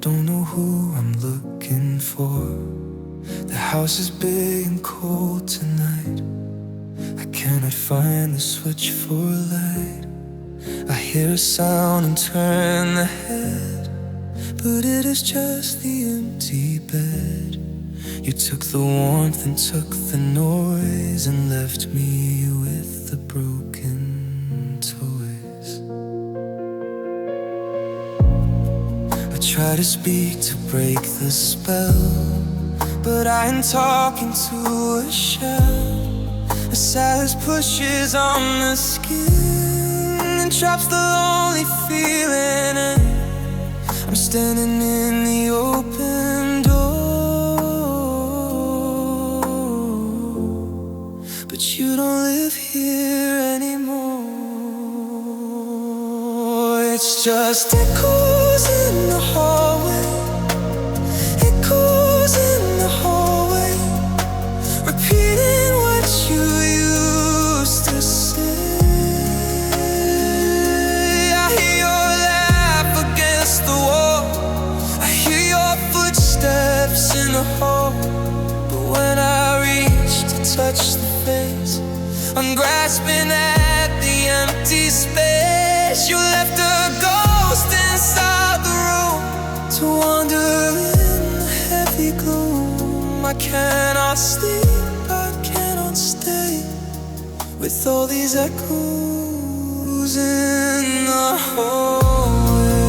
don't know who I'm looking for. The house is big and cold tonight. I cannot find the switch for light. I hear a sound and turn the head, but it is just the empty bed. You took the warmth and took the noise and left me with the broken toys. I try to speak to break the spell, but I am talking to a shell. A silence pushes on the skin and traps the lonely feeling in. I'm standing in the open door, but you don't live here anymore. It's just echoes in the hallway, echoes in the hallway, repeating what you used to say. I hear your laugh against the wall, I hear your footsteps in the hall. But when I reach to touch the face, I'm grasping at the empty space. You left a ghost inside the room to wander in the heavy gloom. I cannot sleep, I cannot stay with all these echoes in the hallway.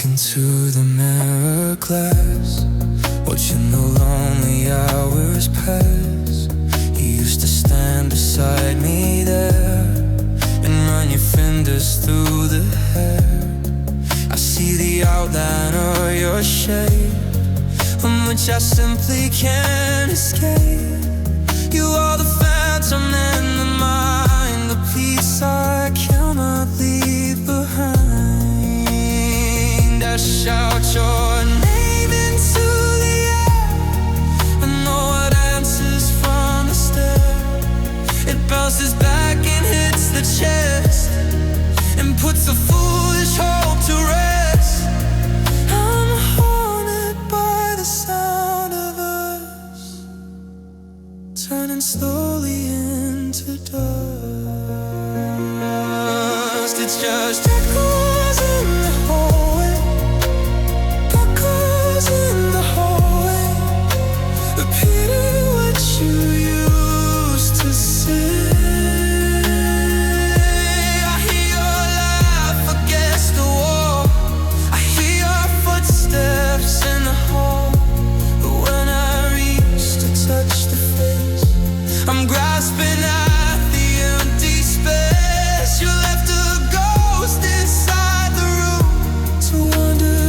Into the mirror glass, watching the lonely hours pass. You used to stand beside me there and run your fingers through the hair. I see the outline of your shape, from which I simply can't escape. You are the phantom in the mind, the piece I cannot leave behind. I shout your name into the air, and no one answers from the stair. It bounces back and hits the chest and puts a foolish hope to rest. I'm haunted by the sound of us turning slowly into dust. It's just echoes in the hallway, in the hallway, repeating what you used to say. I hear your laugh against the wall, I hear your footsteps in the hall. But when I reach to touch the face, I'm grasping at the empty space. You left a ghost inside the room to wander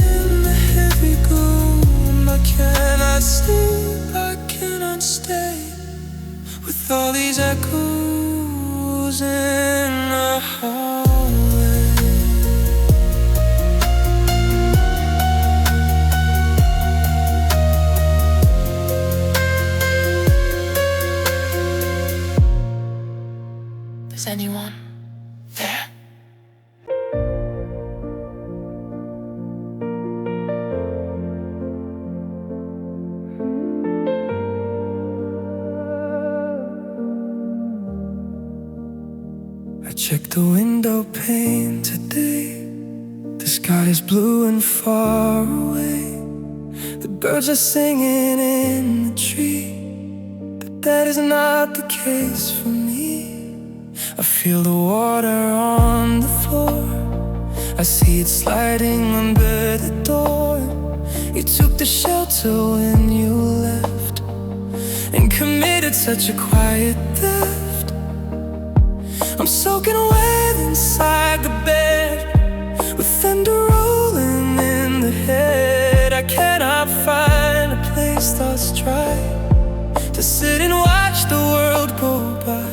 in the heavy gloom. I cannot sleep, I cannot stay with all these echoes in the hallway. Is anyone there? Check the window pane today. The sky is blue and far away. The birds are singing in the tree, but that is not the case for me. I feel the water on the floor, I see it sliding under the door. You took the shelter when you left and committed such a quiet theft. I'm soaking wet inside the bed, with thunder rolling in the head. I cannot find a place that's dry. to sit and watch the world go by.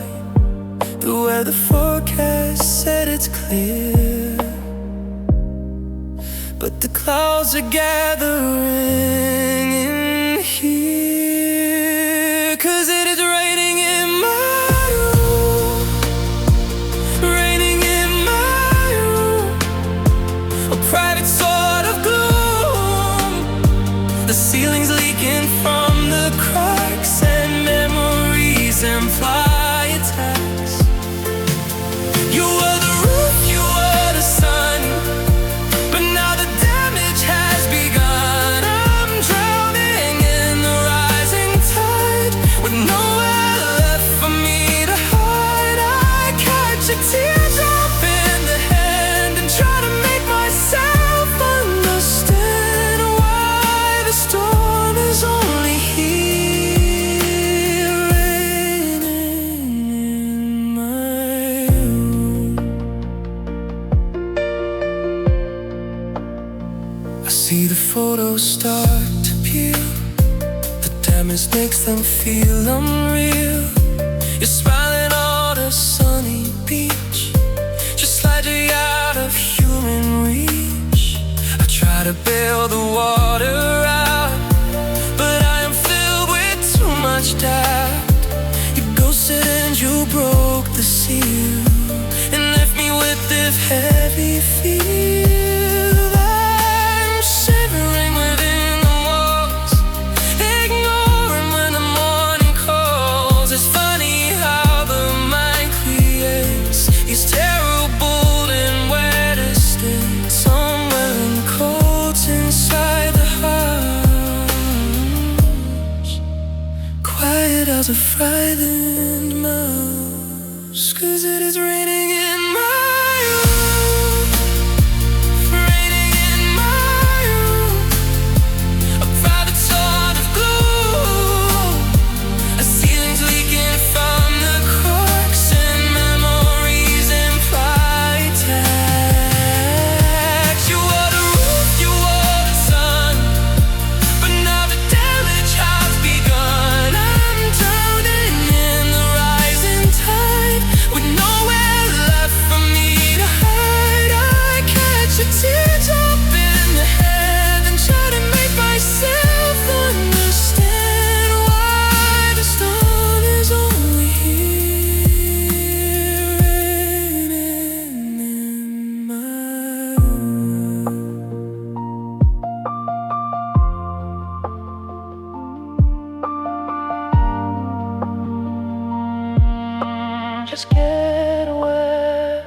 The weather forecast said it's clear, but the clouds are gathering in here. 'Cause it is raining in my room, raining in my room, a private sort of gloom. The ceiling's leaking from the cracks, and memories imply attacks. You were the roof, you were the sun, but now the damage has begun. I'm drowning in the rising tide, with nowhere left for me to hide. I catch a teardrop in the hand and try to make myself understand why the storm is only here, raining in my room. I see the photos start to peel, the damage makes them feel unreal. You're smiling on a sunny beach, just slightly out of human reach. I try to bail the water out, but I am filled with too much doubt. You ghosted and you broke the seal, and left me with this heavy feel. I'm shivering within the walls, ignoring when the morning calls. It's funny how the mind creates these terrible and wettest states, somewhere in the cold inside the house, quiet as a frightened mouse. 'Cause it is raining in my room, raining in my room, a private sort of gloom. A ceiling's leaking from the cracks, and memories imply attacks. You were the roof, you were the sun, but now the damage has begun. I'm drowning in the rising tide, with nowhere left for me to hide. I catch a teardrop in the hand and try to make myself understand why the storm is only here, raining in my room. Just get away.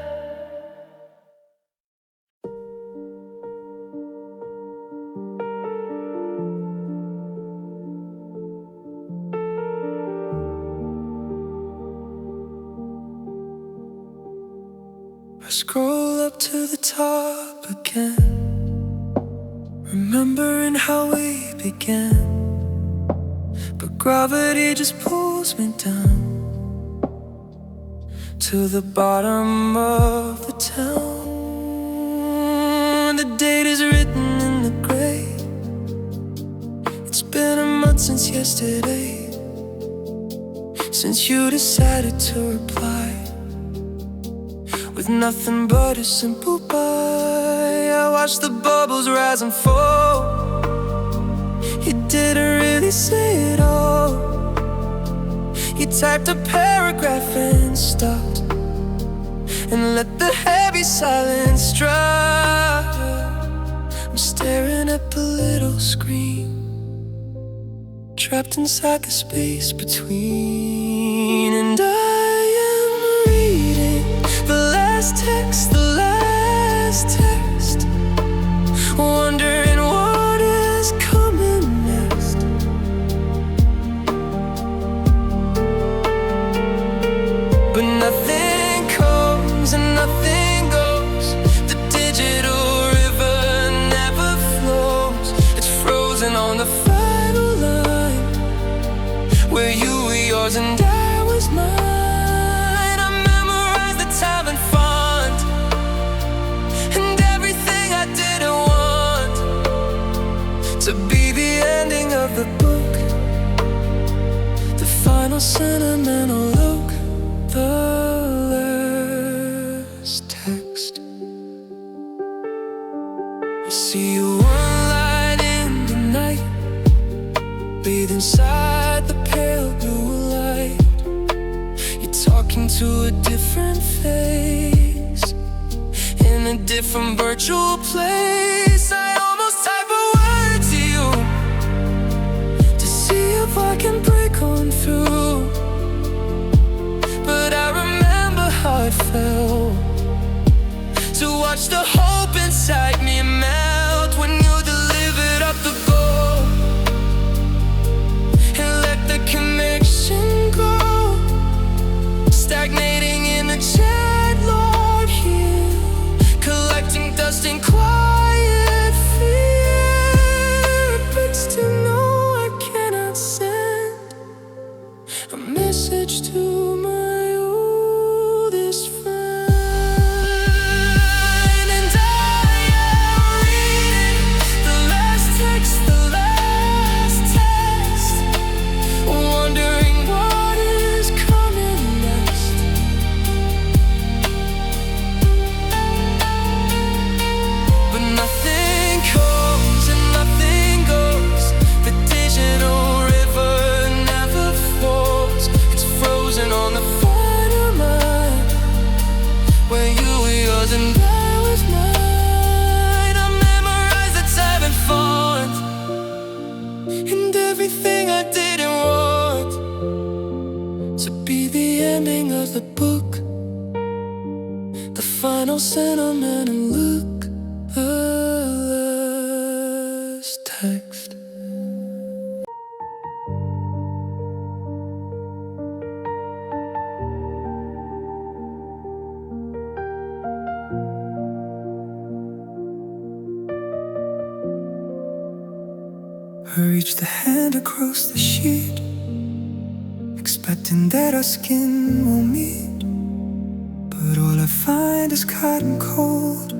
I scroll up to the top again, remembering how we began, but gravity just pulls me down to the bottom of the town. The date is written in the grave. It's been a month since yesterday, since you decided to reply with nothing but a simple bye. I watched the bubbles rise and fall. You didn't really say it all. You typed a paragraph and stopped, and let the heavy silence drop. I'm staring at the little screen, trapped inside the space between. And I am reading the last text, the last text, wondering what is coming next. But nothing comes and nothing goes. The digital river never flows. It's frozen on the final line, where you were yours and I was mine. I memorized the time and font, and everything I didn't want to be the ending of the book, the final sentimental look, the last text. I see you one light in the night, bathe inside the pale blue light. You're talking to a different face, in a different virtual place. I almost type a word to you to see if I can break on through, but I remember how it felt to watch the hope inside me melt when you delivered up the goal and let the connection go, stagnating in the chat log here, collecting dust in quiet fear. It breaks to know I cannot send a message to my oldest friend. And I am reading the last text, wondering what is coming next. But nothing comes and nothing goes. The digital river never flows. It's frozen on the final line, where you were yours and I was mine. I memorized the time and font, and everything I didn't want to be the ending of the book, the final sentimental look, the last text. I reach the hand across the sheet, expecting that our skin will meet, but all I find is cotton cold,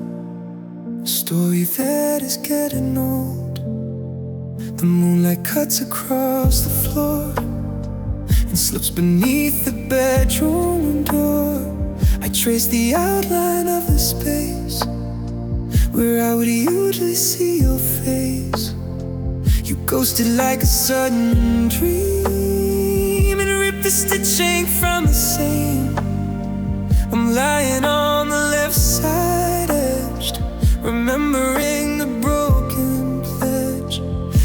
a story that is getting old. The moonlight cuts across the floor and slips beneath the bedroom door. I trace the outline of the space where I would usually see your face. You ghosted like a sudden dream and ripped the stitching from the seam. I'm lying on the left side edged, remembering the broken pledge.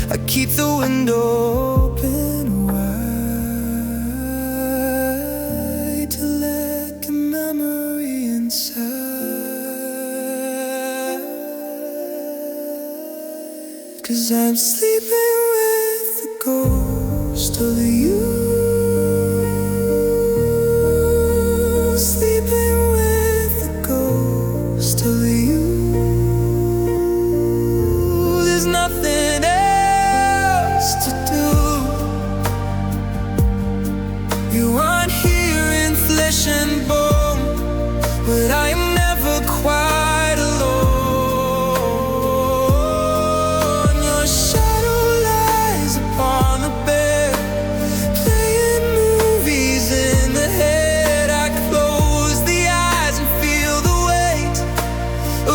I keep the window open wide to let the memory inside. 'Cause I'm sleeping with the ghost of you, sleeping with the ghost of you. There's nothing else to do. You aren't here in flesh and bone, but I am never quite alone. Your shadow lies upon the bed, playing movies in the head. I close the eyes and feel the weight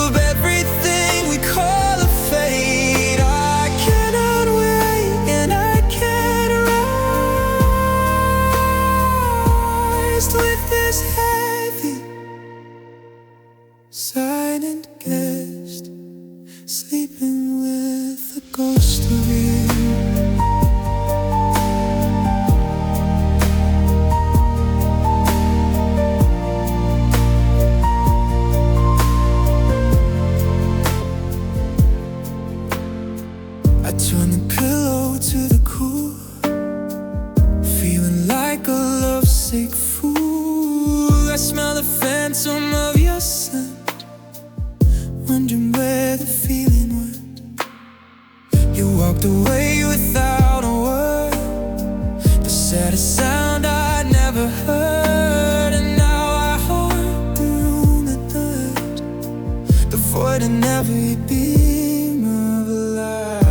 of everything we call a fate. I cannot wait and I can't rise with this heavy silent guest, sleeping with the ghost of you. I turn the pillow to the cool, feeling like a lovesick fool. I smell the phantom of your scent, wondering where the feeling went. You walked away without a word, the saddest sound I'd never heard. And now I haunt the room that night, the void in every beam of light.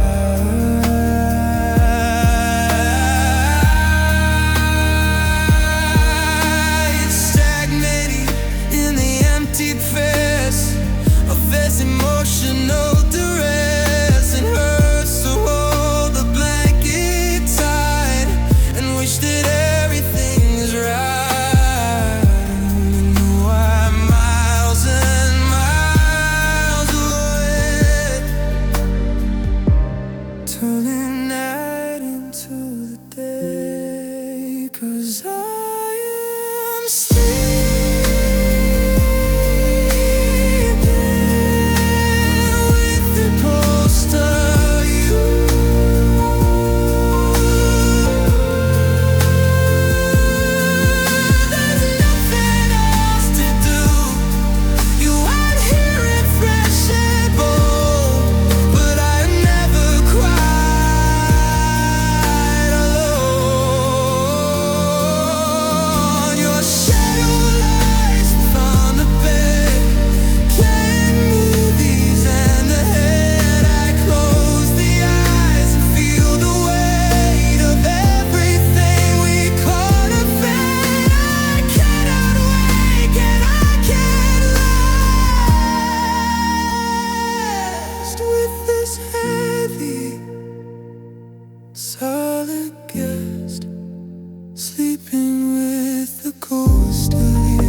'Cause I am sleeping with the ghost of you. There's nothing else to do. You aren't here refresh and bold, but I never cried alone. Your shadow lies on the bed, playing movies, and the head I close the eyes and feel the weight of everything we could have been. I cannot wake and I can't last with this heavy, silent guest, sleeping with the ghost of you.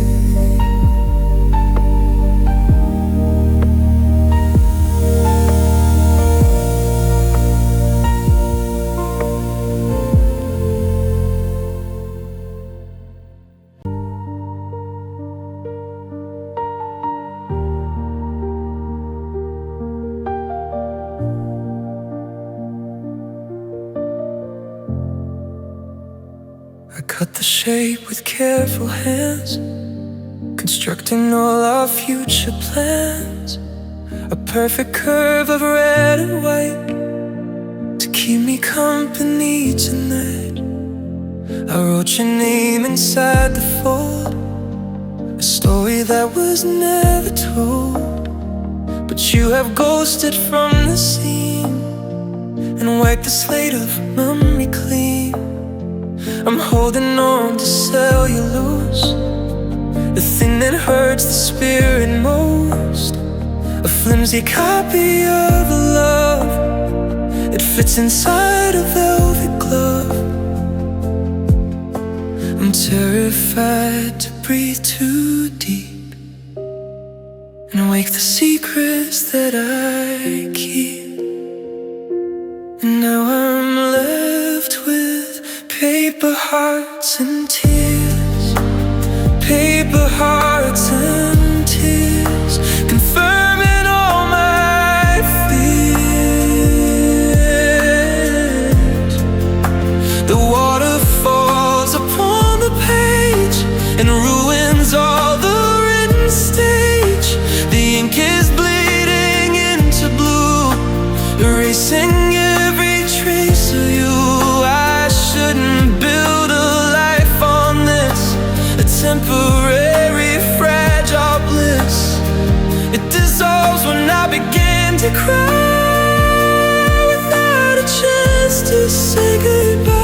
I cut the shape with careful hands, constructing all our future plans. A perfect curve of red and white to keep me company tonight. I wrote your name inside the fold, a story that was never told. But you have ghosted from the scene and wiped the slate of memory clean. I'm holding on to cellulose, the thing that hurts the spirit most. A flimsy copy of a love that fits inside a velvet glove. I'm terrified to breathe too deep and wake the secrets that I keep. And now I'm left with paper hearts and tears, paper hearts and tears, confirming all my fears. The water falls upon the page and ruins all the written stage. The ink is bleeding into blue, erasing every trace of you. I shouldn't build a life on this, a temporary fragile bliss. It dissolves when I begin to cry without a chance to say goodbye.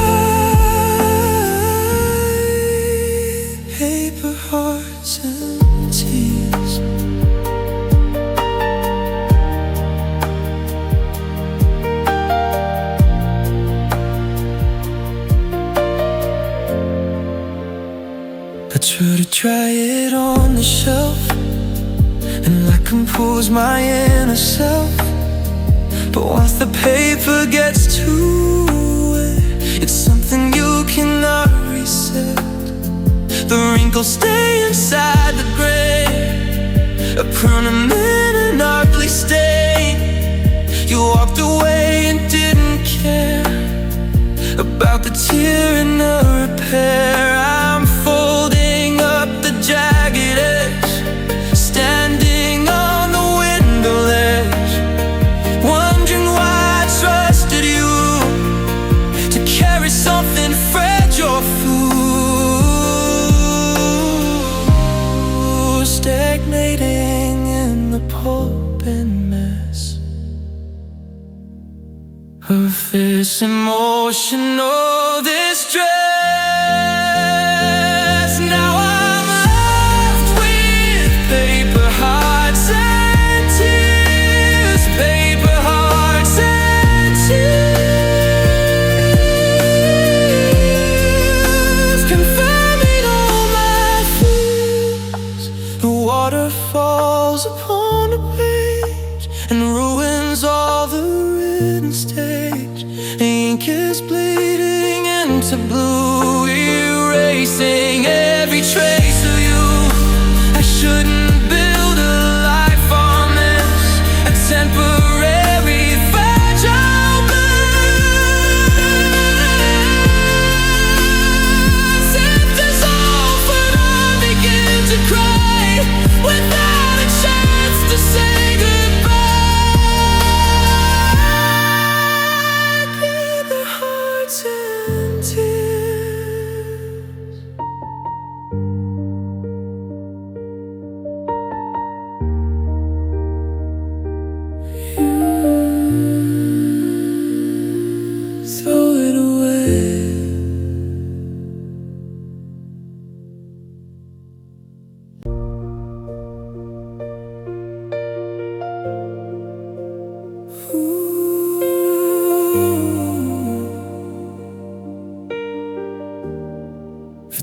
Paper hearts and tears. I try to dry it on the shelf and I compose my inner self. But once the paper gets too wet, it's something you cannot reset. The wrinkles stay inside the grain, a permanent and ugly stain. You walked away and didn't care about the tear and the repair. I'm folding up the jagged edge, standing on the window ledge, wondering why I trusted you to carry something fragile through. Stagnating in the pulp and mess of this emotional distress. Now I'm left with paper hearts and tears, paper hearts and tears, confirming all my fears. The water falls upon the page and ruins all the written stage. The ink is bleeding and erasing every trace of you. I shouldn't build a life on this, a temporary fragile bliss. It dissolves when I begin to cry, without a chance to say goodbye. Beat the hearts in tears. Throw it away.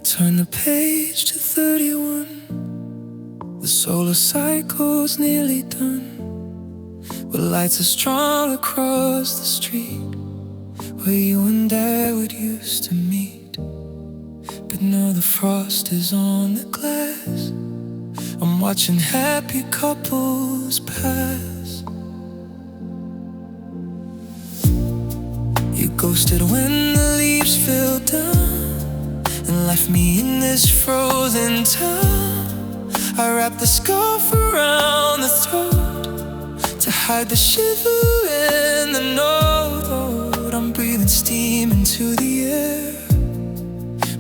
Turn the page to 31. The solar cycle's nearly done, but lights are strung across the street where you and I would used to meet. But now the frost is on the glass. I'm watching happy couples pass. You ghosted when the leaves fell down and left me in this frozen town. I wrapped the scarf around the throat to hide the shiver in the note. I'm breathing steam into the air,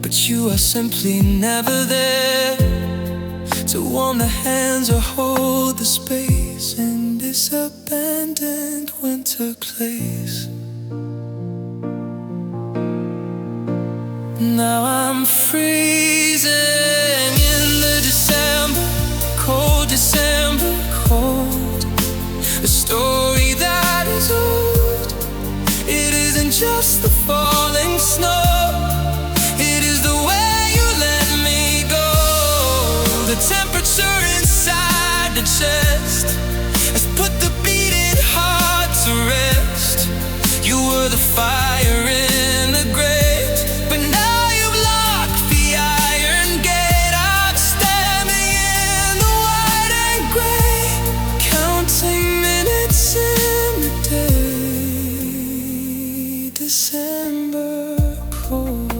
but you are simply never there to warm the hands or hold the space in this abandoned winter place. Now I'm freezing in the December, cold. A story that is old. It isn't just the falling snow, it is the way you let me go. The temperature inside the chest has put the beating heart to rest. You were the fire in the grave, but now December cold.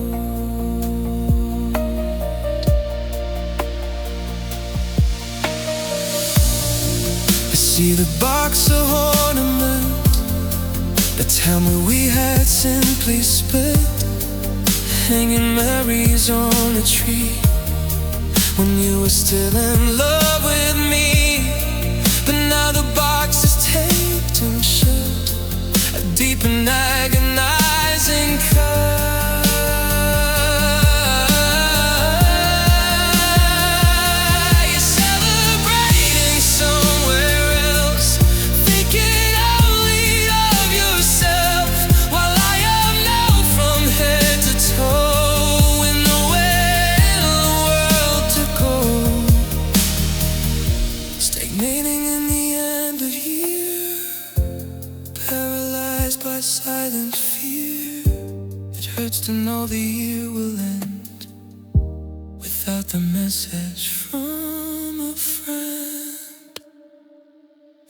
I see the box of ornaments that tell me we had simply split, hanging memories on a tree when you were still in love with me. But now the box is taped and shut, a deep and agonizing cut. You're celebrating somewhere else, thinking only of yourself, while I am now from head to toe in nowhere in the world to go. Stagnating in the end of year, paralyzed by silent fear. It hurts to know the year will end without the message from a friend.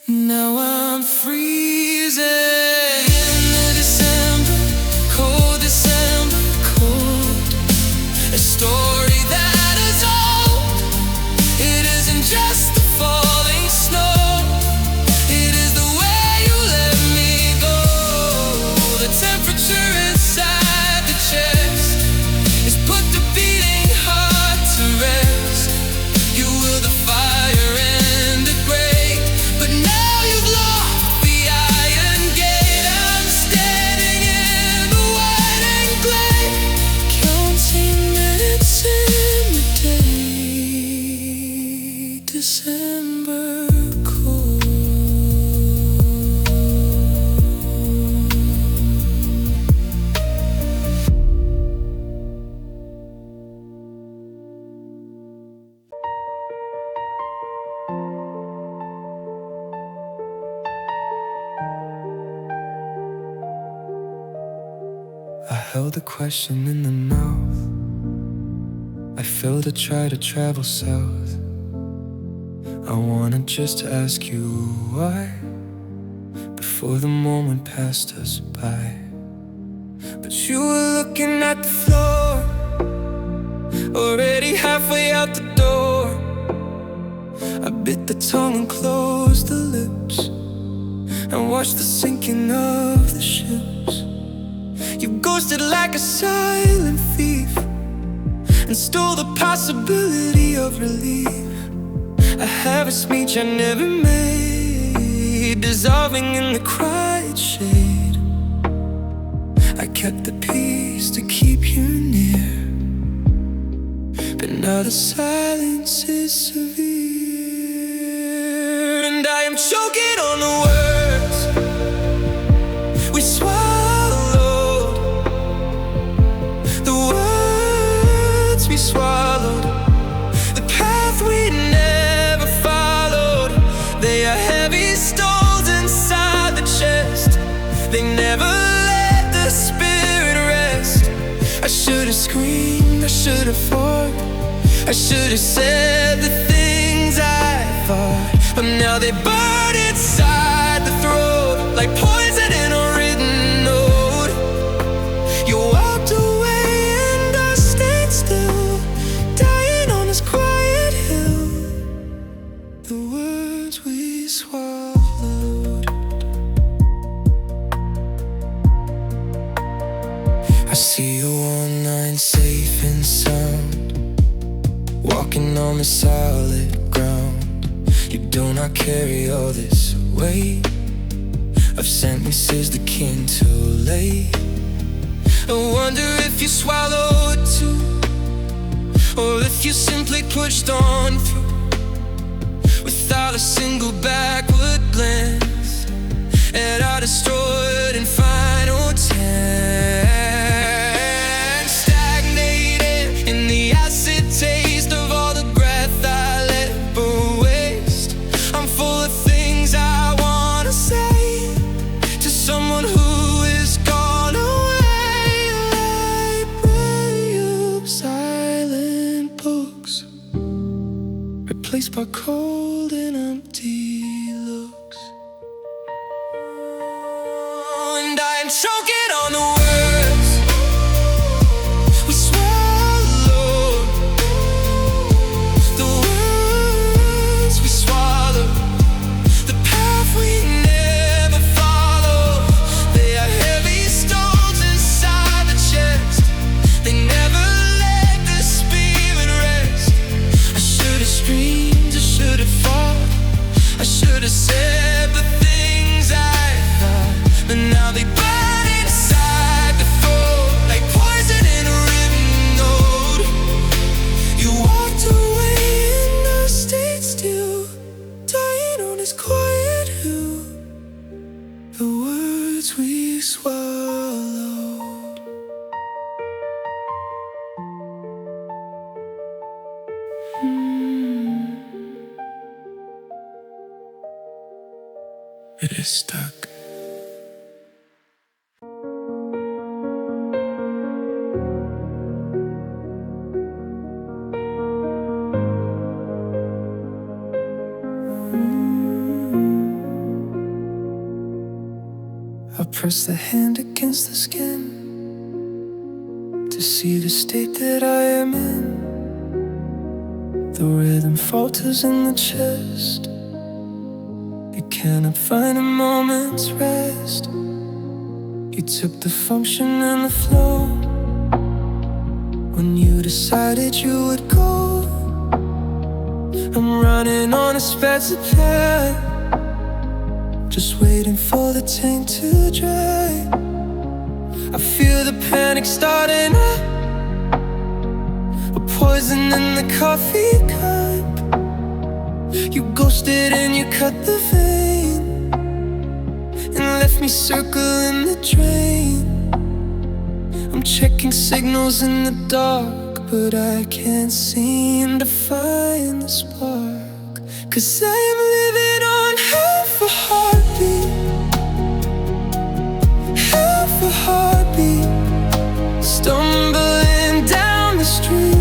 Now I'm freezing in the December, cold. A story that is old. It isn't just the falling snow, it is the way you let me go. The temperature inside the chest has put the beating heart to rest. You were the fire and the grate, but now you've lost the iron gate. I'm standing in the white and gray, counting minutes in the day. December cold. I held a question in the mouth I failed to try to travel south. I wanted just to ask you why, before the moment passed us by. But you were looking at the floor, already halfway out the door. I bit the tongue and closed the lips, and watched the sinking of the ships. You ghosted like a silent thief, and stole the possibility of relief. A heavy speech I never made, dissolving in the quiet shade. I kept the peace to keep you near, but now the silence is severe, and I am choking on the words we swallowed, the words we swallowed, the path we never followed. They are heavy stones inside the chest, they never let the spirit rest. I should have screamed, I should have fought, I should have said the things I thought, but now they burn inside the throat, like poison in a written note. You walked away and I stayed still, dying on this quiet hill. The words we swallowed. I see you all night, safe and sound, walking on the solid ground. You do not carry all this weight of sentences that came too late. I wonder if you swallowed too, or if you simply pushed on through, without a single backward glance at our destroyed and final tense. Stagnated in the acid taste of all the breath I let go waste. I'm full of things I wanna say to someone who is gone away. Library of silent books, replaced by cold and empty looks. And I am choking on the words we swallowed, the words we swallowed, the path we never followed. They are heavy stones inside the chest, they never let the spirit rest. I should have screamed, I should have fought, I should have said the things I thought, but now they burn inside the throat, like poison in a written note. You walked away and I stayed still, dying on this quiet hill. The words we swallowed. It is stuck. I press the hand against the skin to see the state that I am in. The rhythm falters in the chest, you cannot find a moment's rest. You took the function and the flow when you decided you would go. I'm running on a sped supply, just waiting for the tank to dry. I feel the panic starting up, a poison in the coffee cup. You ghosted and you cut the vein, and left me circling the drain. I'm checking signals in the dark, but I can't seem to find the spark. 'Cause I am living on half a heartbeat, half a heartbeat, stumbling down the street.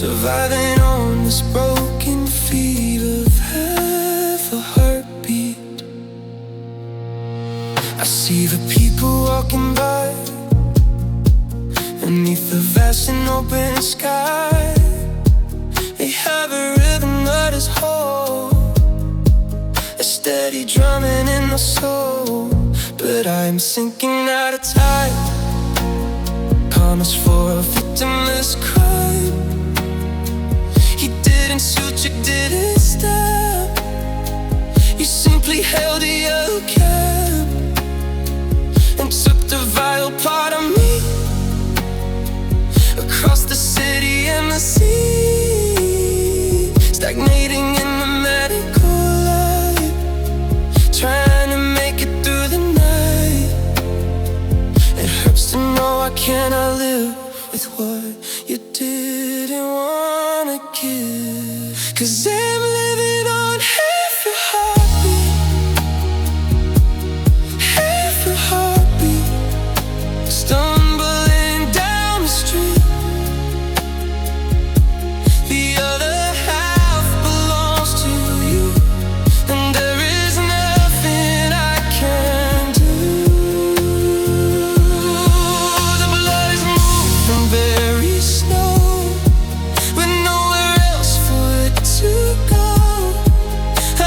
surviving on this broken feet of half a heartbeat. I see the people walking by beneath the vast and open sky. They have a rhythm that is whole, a steady drumming in the soul. But I am sinking out of time, promise for a victimless crime. He didn't shoot, you didn't stab, you simply held a yellow cab and took the vile part of me across the city and the sea, stagnating in the medical light, trying to make it through the night. It hurts to know I cannot live with what you didn't wanna give, 'cause I'm living on half your heartbeat, half your heartbeat, stumbling down the street. The other half belongs to you, and there is nothing I can do. The blood is moving very slow, with nowhere else for it to go.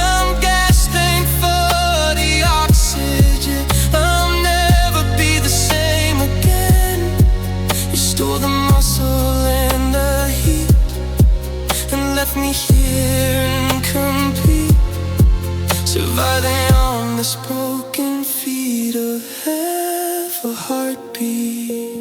I'm gasping for the oxygen, I'll never be the same again. You stole the muscle and the heat and left me here incomplete, surviving on this broken feet of half a heartbeat.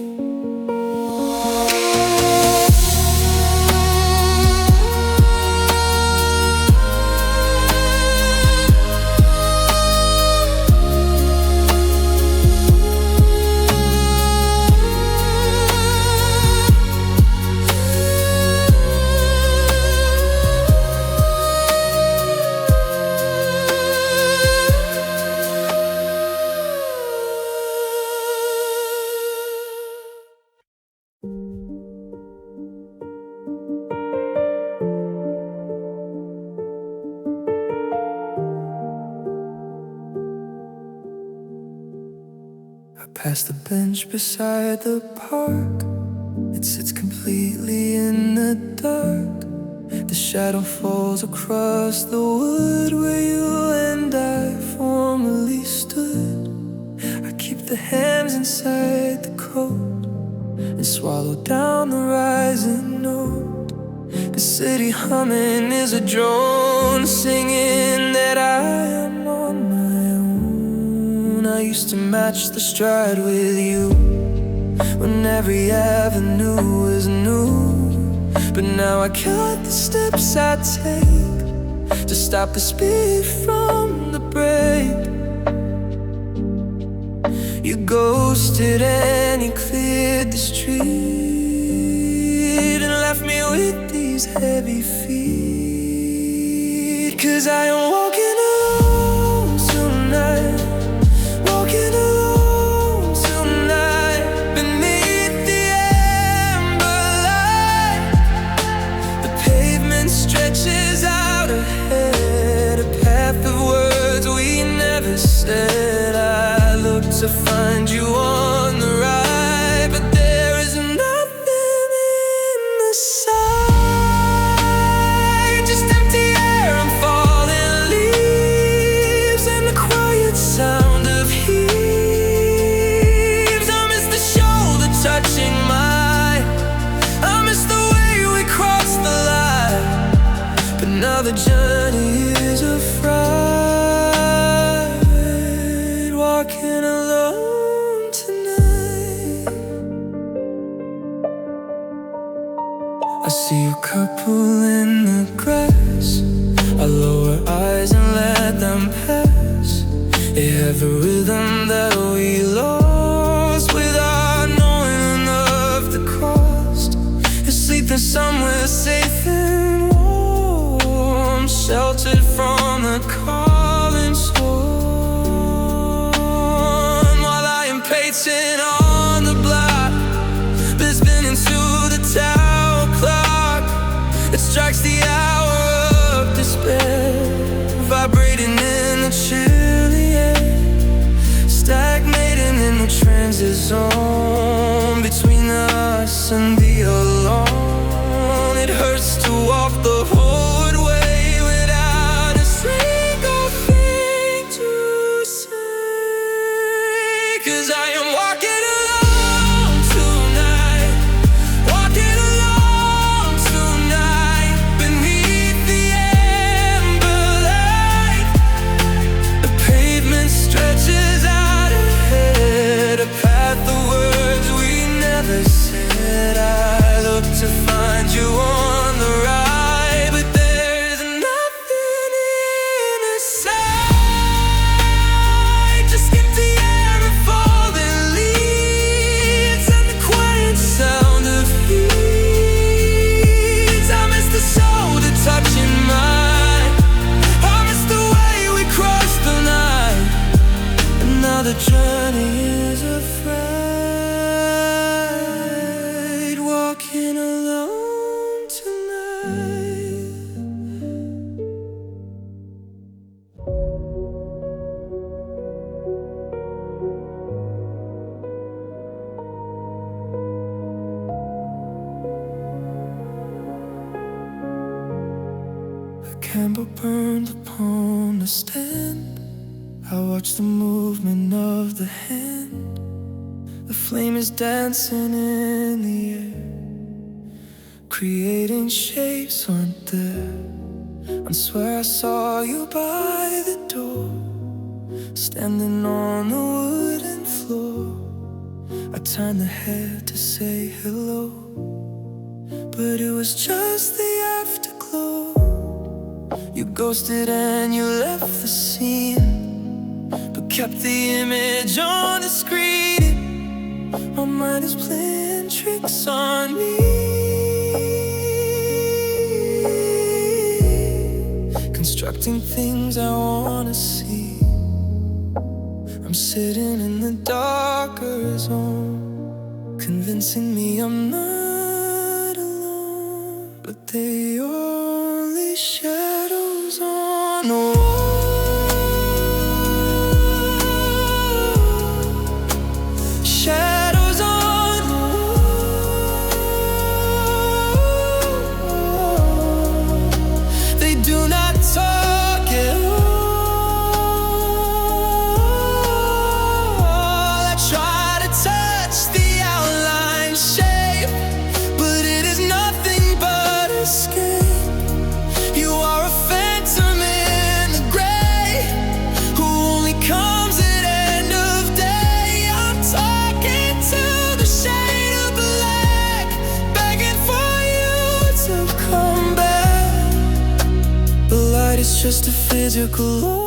Past the bench beside the park, it sits completely in the dark. The shadow falls across the wood where you and I formerly stood. I keep the hands inside the coat and swallow down the rising note. The city humming is a drone, singing that I am on my own. I used to match the stride with you when every avenue was new, but now I count the steps I take to stop the speed from the break. You ghosted and you cleared the street and left me with these heavy feet, 'cause I am walking alone tonight, walking alone tonight, beneath the amber light. The pavement stretches out ahead, a path of words we never said. I look to find you on the right, but there is nothing in the sight, just empty air and falling leaves and the quiet sound of heaves. I miss the shoulder touching mine, I miss the way we crossed the line, but now the journey is a fright, walking alone tonight. I see a couple in the grass, I lower eyes and let them pass. They have a rhythm that we lost without knowing enough to cost. You're sleeping somewhere safe and warm, sheltered from the calling storm, while I am pacing on the block, been spinning to the tower clock. 'Cause I am walking alone tonight, walking alone tonight, beneath the amber light. The pavement stretches out ahead, a path of words we never said. I look to find you on the right, but there's nothing in sight. Just empty air and falling leaves and the quiet sound of heat. I miss the shoulder touching mine, I miss the way we crossed the line. And now the journey is afraid, walking alone tonight. A candle burned upon the stand, I watch the movement of the hand. The flame is dancing in the air, creating shapes aren't there. I swear I saw you by the door, standing on the wooden floor. I turned the head to say hello, but it was just the afterglow. You ghosted and you left the scene, but kept the image on the screen. My mind is playing tricks on me, constructing things I wanna see. I'm sitting in the darker zone, convincing me I'm not alone, but they only shadows on the wall. Shadows on the wall, they do not talk at all. I try to touch the outline shape, but it is nothing but escape. You are a phantom in the gray, who only comes at end of day. I'm talking to the shade of black, begging for you to come back. The light is just a physical law,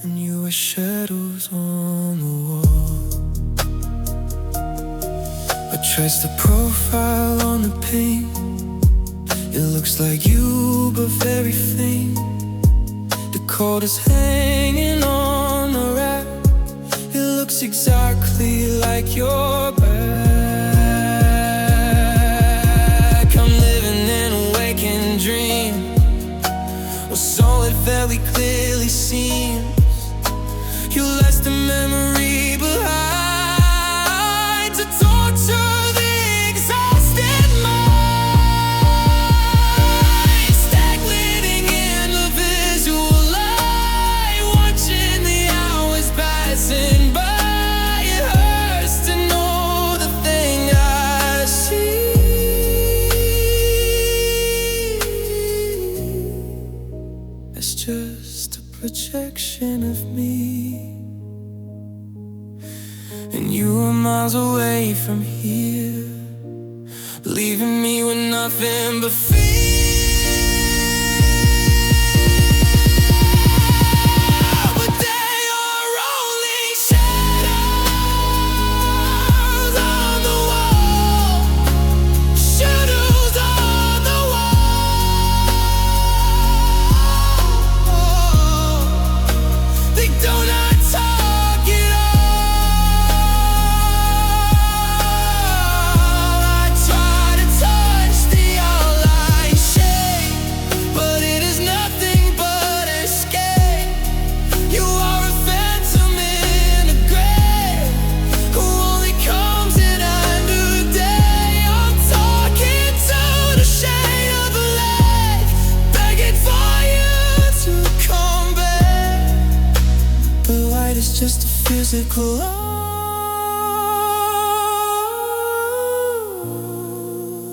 and you are shadows on the wall. I trace the profile on the paint, it looks like you but very faint. The cold is hanging on the rack, it looks exactly like your back. I'm living in a waking dream, well, so it very clearly seems. You left the memory behind to torture the exhausted mind, stagnating in the visual light, watching the hours passing by. It hurts to know the thing I see. It's just a projection of me, and you are miles away from here, leaving me with nothing but fear. But they are only shadows on the wall, shadows on the wall. They do not talk at all. I try to touch the outline shape, it's just a physical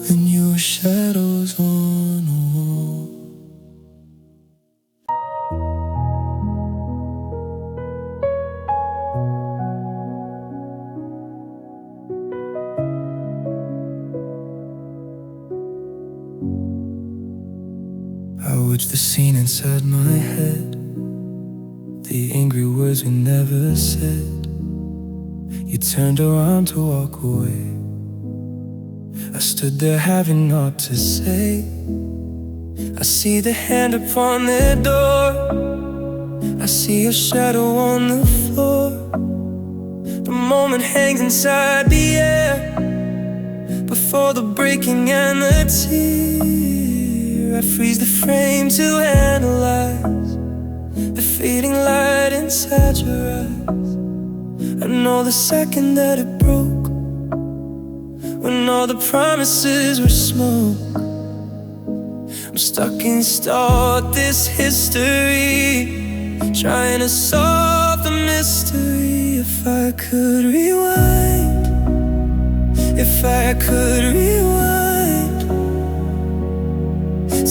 and your shadows on the wall. I watch the scene inside my head, the angry words we never said. You turned around to walk away. I stood there having naught to say. I see the hand upon the door, I see your shadow on the floor. The moment hangs inside the air, before the breaking and the tear. I freeze the frame to analyze the fading light inside your eyes. I know the second that it broke, when all the promises were smoke. I'm stuck in start this history, trying to solve the mystery. If I could rewind, if I could rewind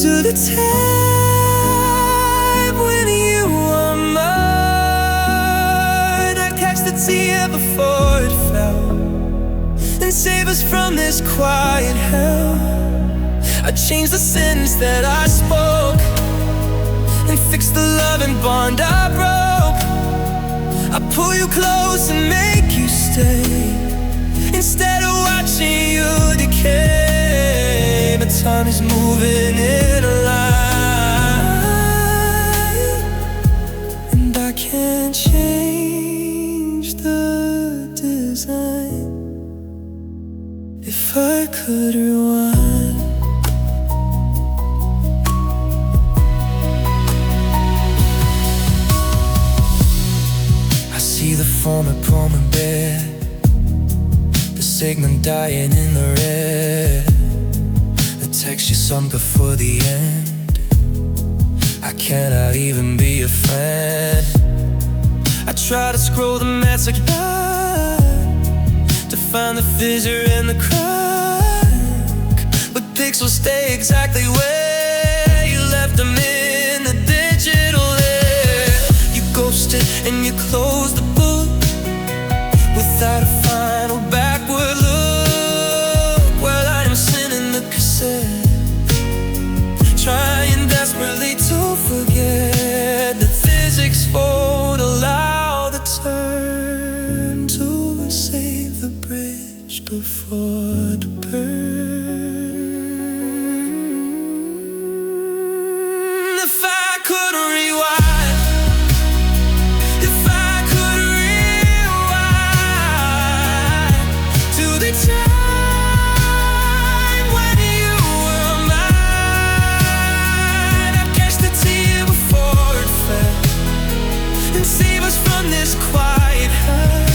to the time when you were mine, I'd catch the tear before it fell and save us from this quiet hell. I changed the sentence that I spoke and fix the love and bond I broke. I pull you close and make you stay, instead of watching you decay. But time is moving in a line, and I can't change the design. If I could rewind, the form upon my bed, the segment dying in the red, the text you sunk before the end. I cannot even be a friend. I try to scroll the message back to find the fissure in the crack, but pixels stay exactly where you left them in the digital air. You ghosted and you closed the without a final backward look, while I am sending the cassette, trying desperately to forget. The physics won't allow the turn to save the bridge before the burn. If I could rewind, time when you were mine, I'd catch the tear before it fell and save us from this quiet hell.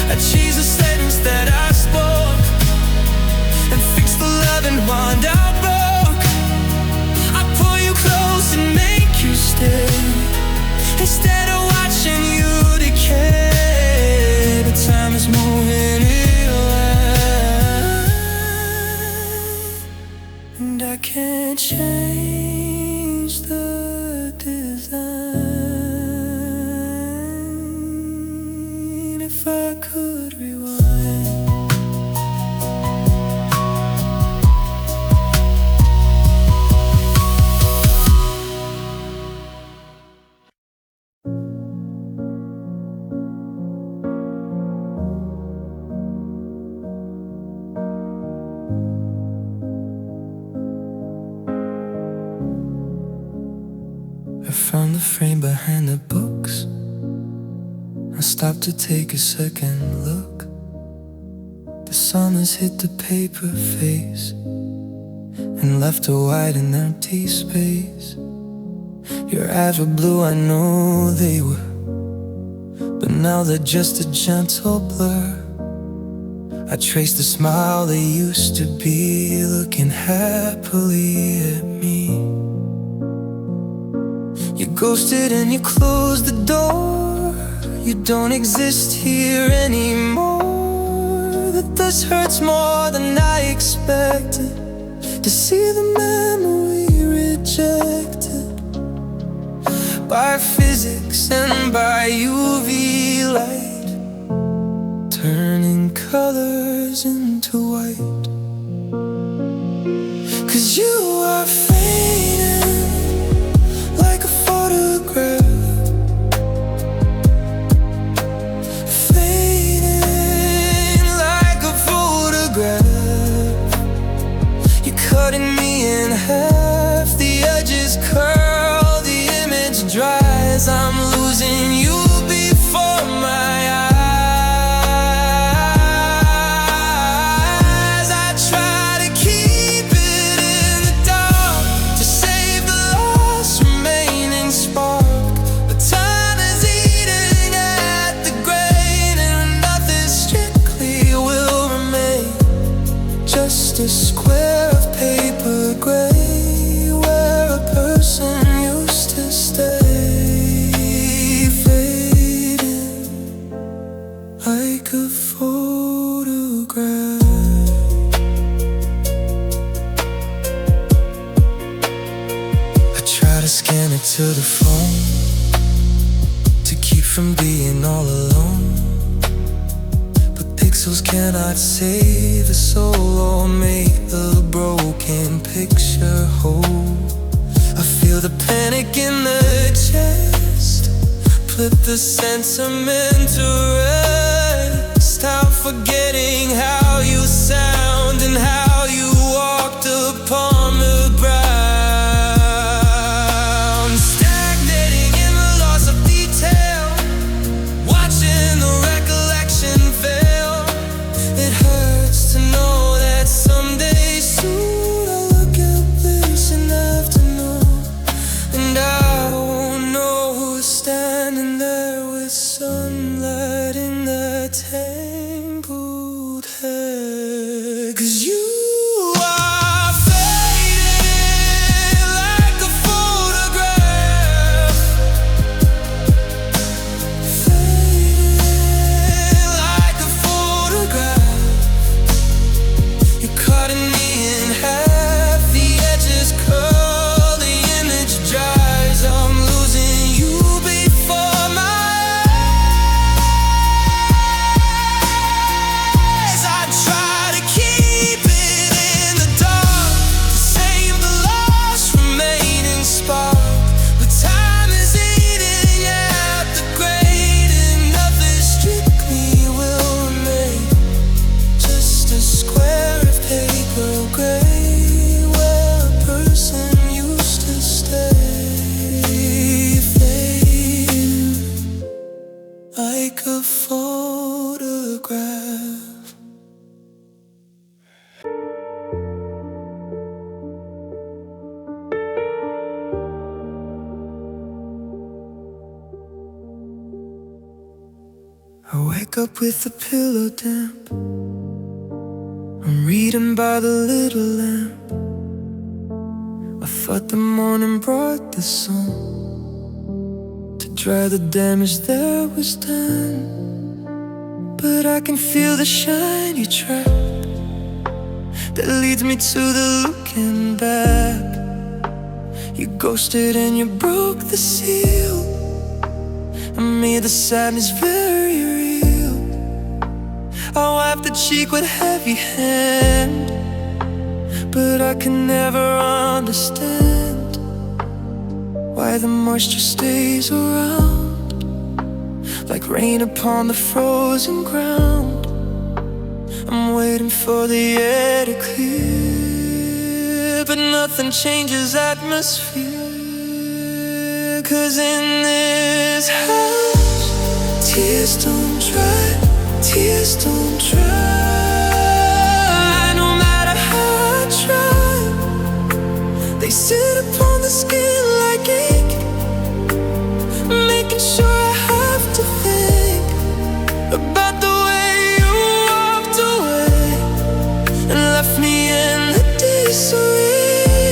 I'd change the sentence that I spoke and fix the love and bond I broke. I'd pull you close and make you stay, instead of watching you decay. But time is moving in, and I can't change the design. If I could rewind, I found the frame behind the books. I stopped to take a second look. The sun has hit the paper face and left a wide and empty space. Your eyes were blue, I know they were, but now they're just a gentle blur. I traced the smile that used to be, looking happily at me. You ghosted and you closed the door. you don't exist here anymore. That this hurts more than I expected, to see the memory rejected by physics and by UV light, turning colors into white. 'Cause you are fading like a photograph, fading like a photograph. You're cutting me in half, the edges curl, the image dries. I'm losing you before my eyes. I try to keep it in the dark, to save the last remaining spark, but time is eating at the grain, and nothing strictly will remain. Just a square of paper gray, where a person used to stay, fading like a photograph. I try to scan it to the phone, to keep from being all alone, but pixels cannot save a soul or make a broken picture whole. I feel the panic in the chest, put the sentiment to rest. I'm forgetting how you sound and how you walked upon the ground, stagnating in the loss of detail, watching the recollection fail. It hurts to know that someday soon I'll look at this and have to know, and I won't know who's standing there with sunlight in that tangled hair. 'Cause you are fading like a photograph, fading like a photograph. You're cutting me in half, the edges curl, the image dries. I'm losing you before my eyes. I try to keep it in the dark, to save the last remaining spark, but time is eating at the grain, and nothing strictly will remain. Just a square of paper gray, where a person used to stay, fading like a photograph. I wake up with the pillow damp, I'm reading by the little lamp. I thought the morning brought the sun to dry the damage that was done, but I can feel the shiny trap that leads me to the looking back. You ghosted and you broke the seal, and made the sadness very real. I wiped the cheek with heavy hand, but I can never understand why the moisture stays around, like rain upon the frozen ground. I'm waiting for the air to clear, but nothing changes atmosphere. 'Cause in this house, tears don't dry, tears don't dry. No matter how I try, they sit upon the skin like ink, making sure I have to think about the way you walked away and left me in the disarray.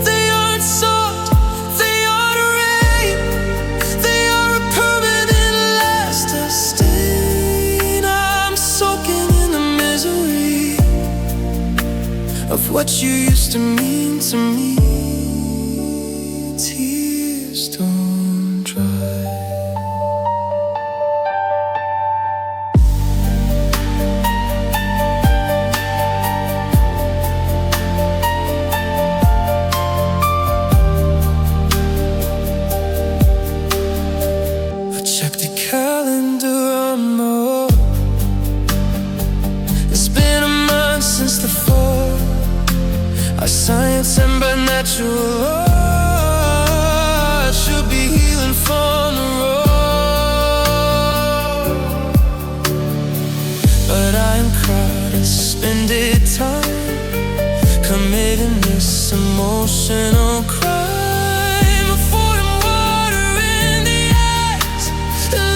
They aren't soft, they aren't rain, they are a permanent what you used to mean to me. Tears don't dry. I checked the calendar on my own. It's been a month since the fall. Our science and by natural law should be healing from the road. But I am crowded, spending time committing this emotional crime, pouring water in the eyes,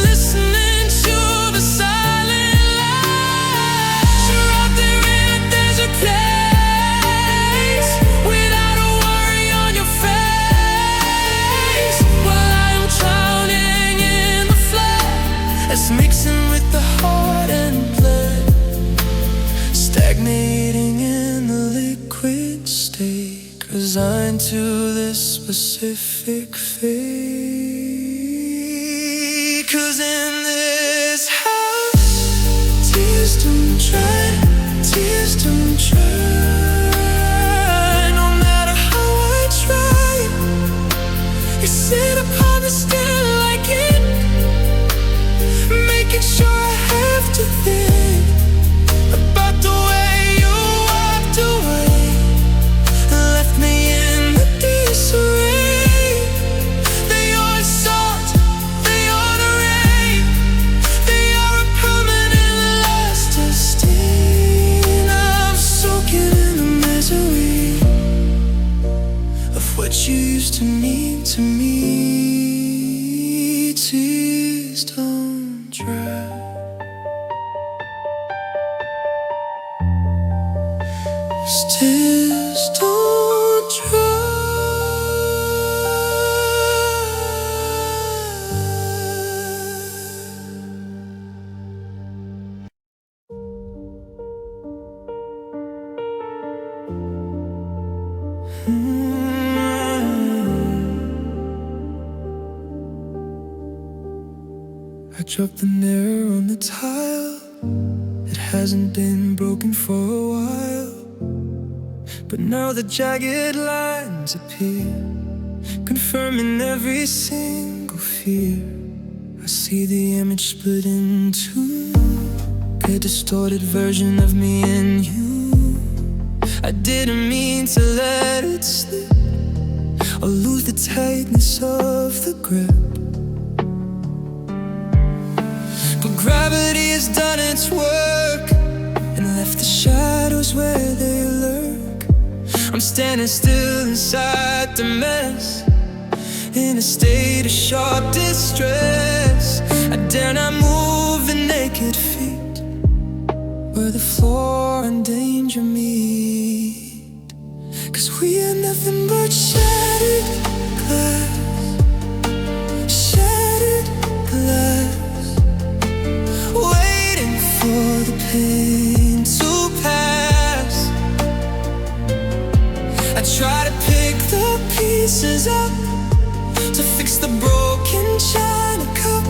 listening to the silent lies. You're out there in a desert place, without a worry on your face, while I'm drowning in the flood that's mixing with the heart and blood, stagnating in the liquid state, resigned to this specific fate. 'Cause in this house, tears don't dry, tears don't dry. No matter how I try, you sit upon the stair like it, making sure I have to think about the way you walked away, left me in the disarray. They are salt, they are the rain, they are a permanent lasting stain. I'm soaking in the misery of what you used to mean to me. Tears don't dry. Tears don't dry. I dropped the mirror on the tile. It hasn't been broken for a while, but now the jagged lines appear, confirming every single fear. I see the image split in two, a distorted version of me and you. I didn't mean to let it slip or lose the tightness of the grip, but gravity has done its work and left the shadows where they lurk. I'm standing still inside the mess, in a state of sharp distress. I dare not move the naked feet where the floor and danger meet. 'Cause we are nothing but shattered glass, shattered glass, waiting for the pain to pass. I try to pick the pieces up to fix the broken china cup,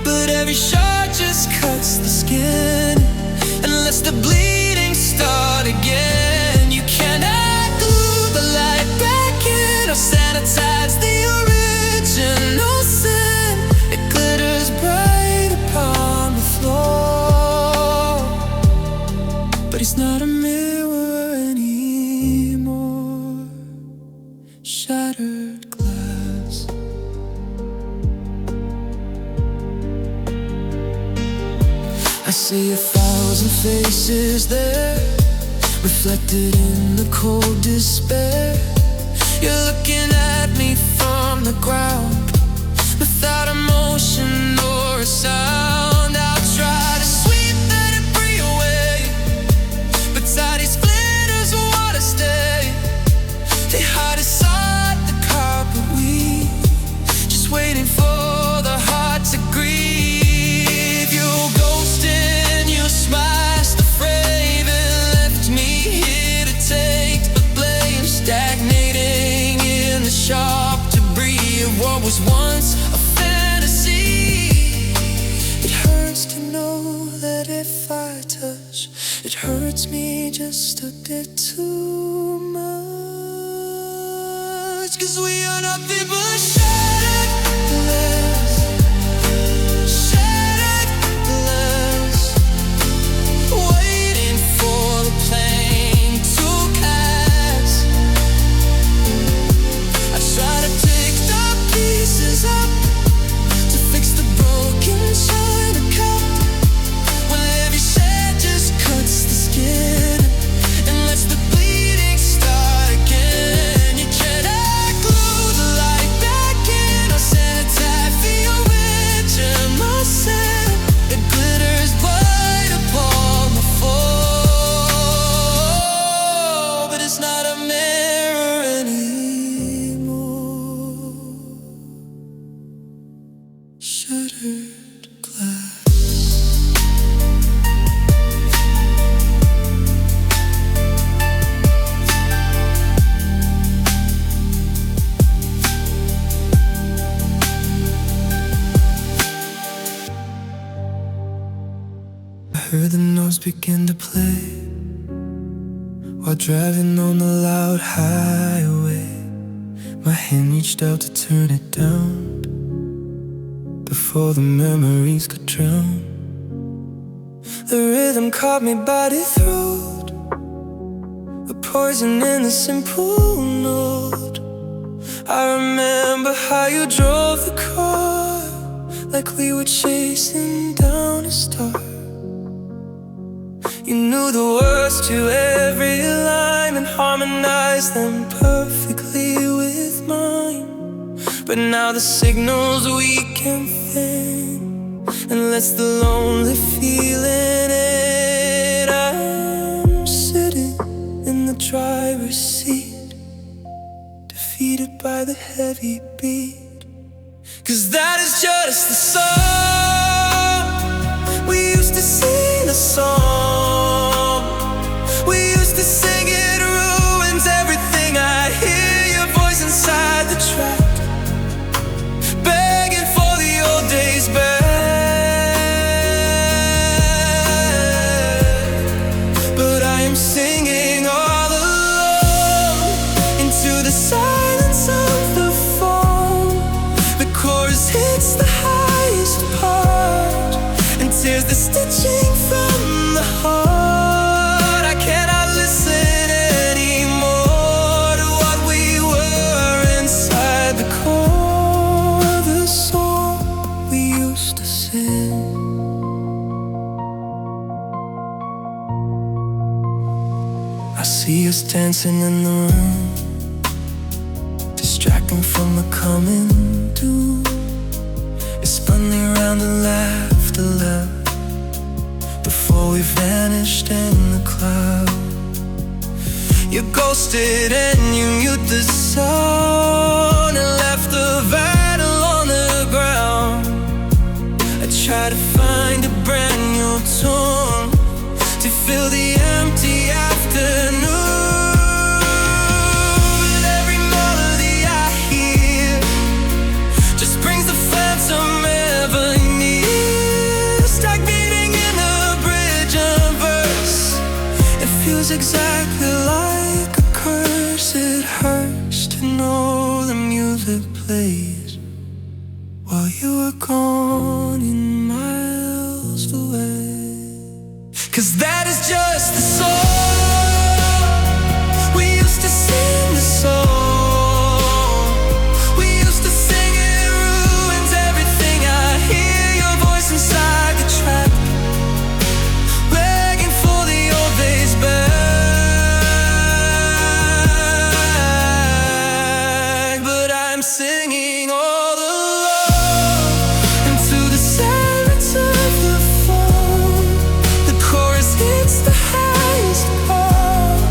but every shot just cuts the skin and lets the bleeding start again. You cannot glue the light back in or sanitize the original sin. It glitters bright upon the floor, but it's not a mirror anymore. Shattered glass. I see 1,000 faces there, reflected in the cold despair. You're looking at me from the ground, without emotion or a sound. I'll try to sweep the debris away, but tiny splinters wanna stay. They hide inside the carpet weave, just waiting for the heart to grieve. You ghost in, you smashed the frame and left me here to tell what was once a fantasy. It hurts to know that if I touch, it hurts me just a bit too much. 'Cause we are nothing but shattered glass, shattered glass, waiting for the plane to pass. I try to pick the pieces up to fix the broken china cup, when every shade just cuts the skin and lets the bleeding start again. You cannot glue the light back in or cenotaph for your mention myself. It glitters white upon the fall, but it's not a mirror anymore. Shattered glass. I heard the notes begin to play while driving on the loud highway. My hand reached out to turn it down before the memories could drown. The rhythm caught me by the throat, a poison in a simple note. I remember how you drove the car like we were chasing down a star. You knew the words to every line and harmonized them perfectly with mine. But now the signal's weak and thin and lets the lonely feeling in. I'm sitting in the driver's seat, defeated by the heavy beat. 'Cause that is just the song we used to sing, the song we used to sing. It ruins everything. I hear your voice inside the track, begging for the old days back. But I am singing all alone into the silence of the phone. The chorus hits the highest part and tears the stitching from the heart. I cannot listen anymore to what we were inside the core, the song we used to sing. I see us dancing in the room, distracting from the coming doom. It spun me round and laughter left before we vanished in the cloud. You ghosted and you mute the sound and left the vinyl on the ground. I try to find a brand new tune to fill the empty afternoon. But every melody I hear just brings the phantom ever near. Stack beating in a bridge of verse. It feels exactly like a curse. It hurts to know the music plays while you were gone and miles away. 'Cause that is just the song we used to sing, the song we used to sing. It ruins everything. I hear your voice inside the track, begging for the old days back. But I'm singing all alone into the silence of the phone. The chorus hits the highest part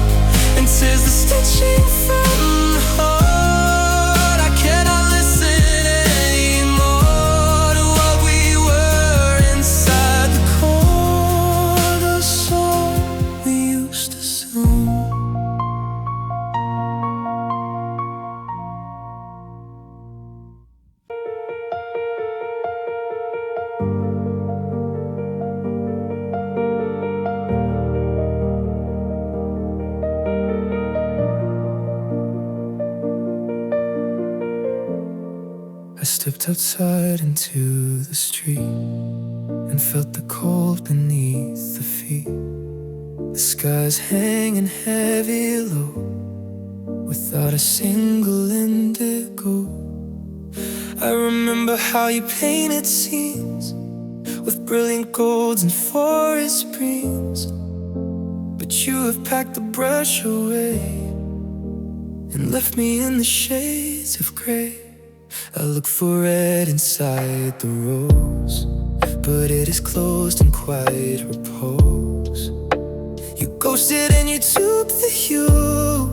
and tears the stitching from the heart. I cannot listen anymore to what we were inside the core, the song we used to sing. I stepped outside into the street and felt the cold beneath the feet. The sky's hanging heavy low, without a single indigo. I remember how you painted scenes with brilliant golds and forest greens, but you have packed the brush away and left me in the shades of grey. I look for red inside the rose, but it is closed in quiet repose. You ghosted and you took the hue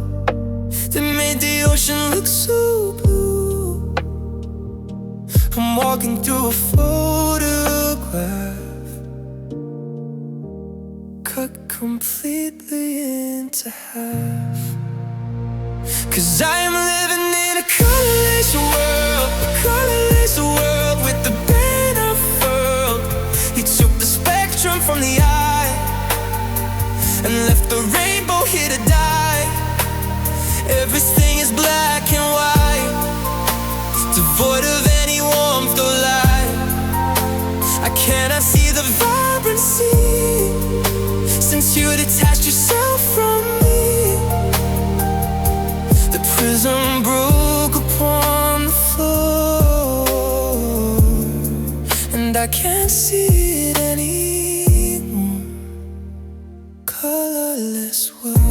that made the ocean look so blue. I'm walking through a photograph cut completely into half. 'Cause I am living in a colorless world, with the pen unfurled. You took the spectrum from the eye and left the rainbow here to die. Everything is black and white, devoid of any warmth or light. I cannot see the vibrancy since you detached yourself from me. The prism broke upon the floor, and I can't see it anymore. Colorless world.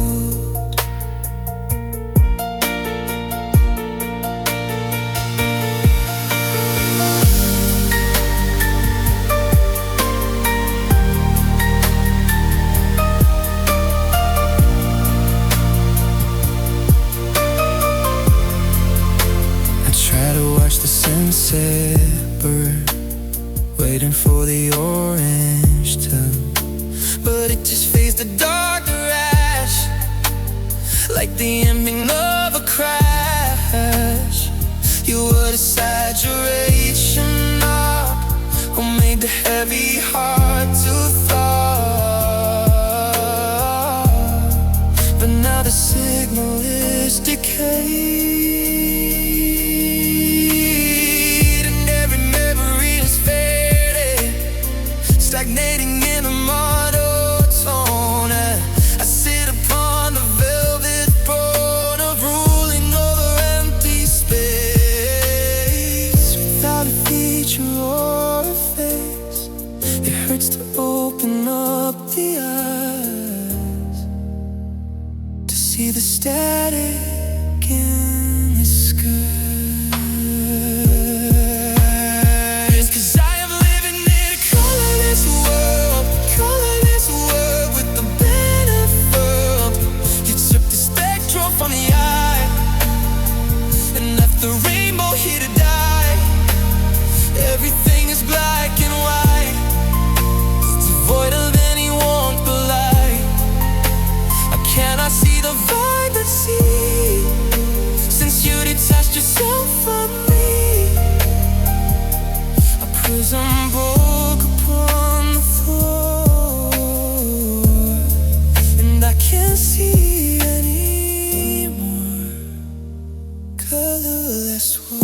Watch the sunset burn, waiting for the orange tone, but it just fades to darker ash, like the ending of a crash. You were the saturation of what made the heavy heart to thought. But now the signal is decay, stagnating in a monotone. I sit upon the velvet throne of ruling over empty space, without a feature or a face. It hurts to open up the eyes to see the static in the sky. From the eye and left the rainbow here to die. Everything is black and white, devoid of any warmth or light. I cannot see the vibrancy since you detached yourself from me. A prism broke upon the floor, and I can't see colorless world.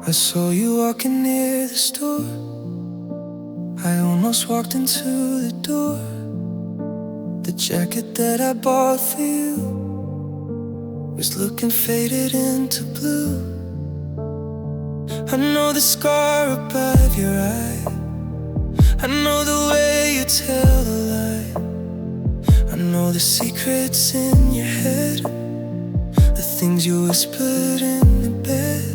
I saw you walking near the store. I almost walked into the door. The jacket that I bought for you was looking faded into blue. I know the scar above your eye, I know the way you tell a lie, I know the secrets in your head, the things you whispered in the bed.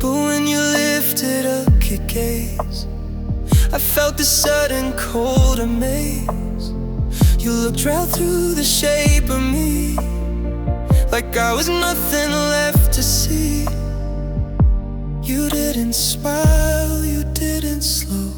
But when you lifted up your gaze, I felt the sudden cold amaze. You looked right through the shape of me, like I was nothing left to see. You didn't smile, you didn't slow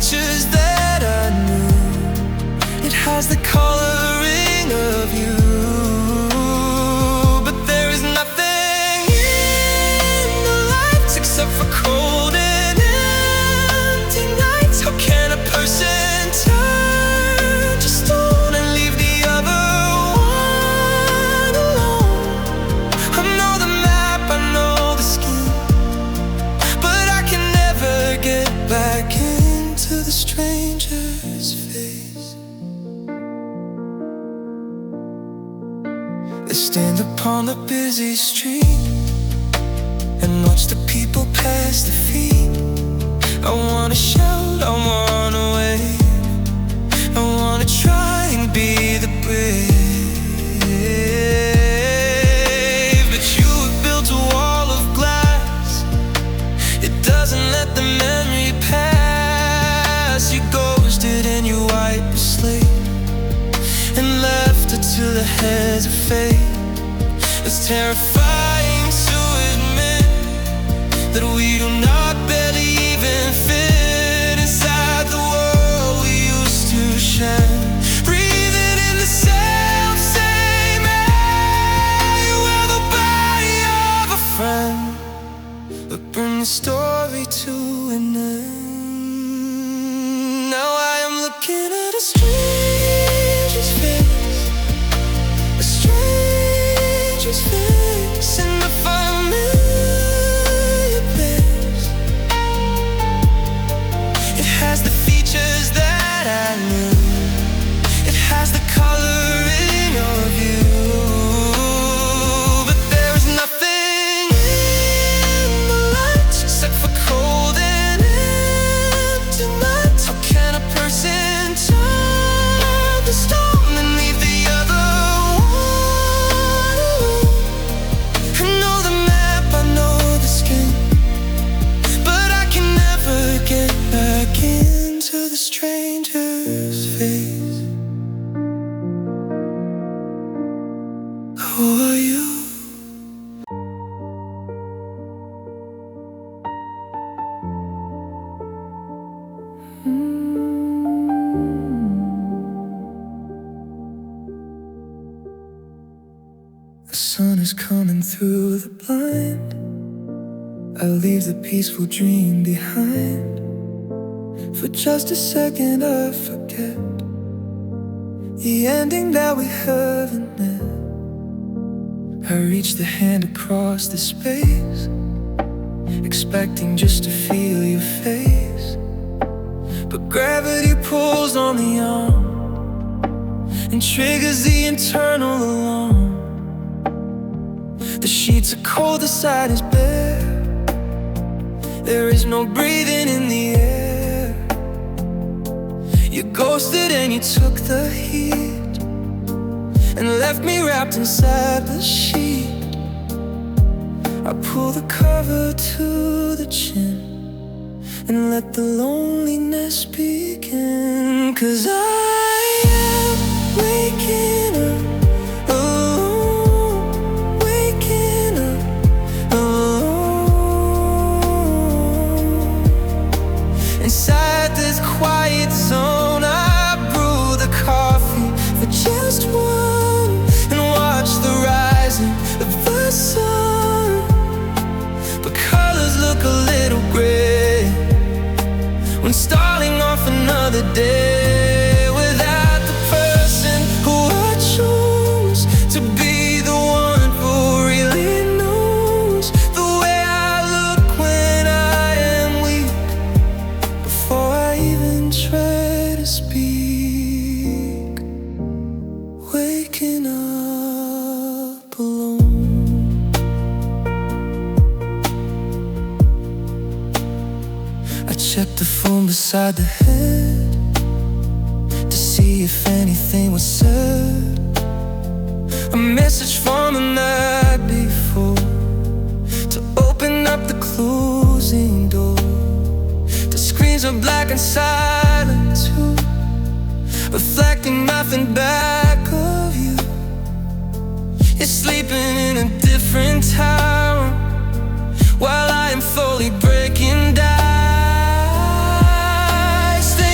features that I knew. It has the coloring of you. But there is nothing in the lights except for cold and empty nights. How can a person turn to stone and leave the other one alone? I know the map, I know the scheme, but I can never get back into the stranger's face. They stand upon the busy street and watch the people pass their feet. I wanna shout, I wanna wave, I wanna try and be the brave. But you have built a wall of glass, it doesn't let the memory pass. You ghosted and you wiped the slate and left her to the hands of fate. It's terrifying to admit that we do not barely even fit inside the world we used to share, breathing in the same air. You were the body of a friend, but bring the story to an end. Now I am looking at a stranger's face, a stranger's face in the familiar place. It has the features that I knew. It has the coloring of you. But there is nothing in the lights except for cold and empty nights. How can a person turn to stone and leave the other one alone? I know the map, I know the skin, but I can never get back into the stranger's face. Who are you? The sun is coming through the blind. I leave the peaceful dream behind. For just a second I forget the ending that we haven't met. I reach the hand across the space, expecting just to feel your face. But gravity pulls on the arm and triggers the internal alarm. The sheets are cold, the side is bare. There is no breathing in the air. You ghosted and you took the heat and left me wrapped inside the sheet. I pull the cover to the chin and let the loneliness begin. 'Cause I am waking up alone, waking up alone. Inside this quiet zone, I brew the coffee for just one and watch the rising of the sun. But colors look a little gray when starting off another day without the person who I chose to be, the one who really knows the way I look when I am weak. Before I even try to speak, waking up alone. I checked the phone beside the head to see if anything was said. A message from the night before to open up the closing door. The screens are black and silent too, reflecting nothing back of you. You're sleeping in a different town while I am slowly breaking down. I stay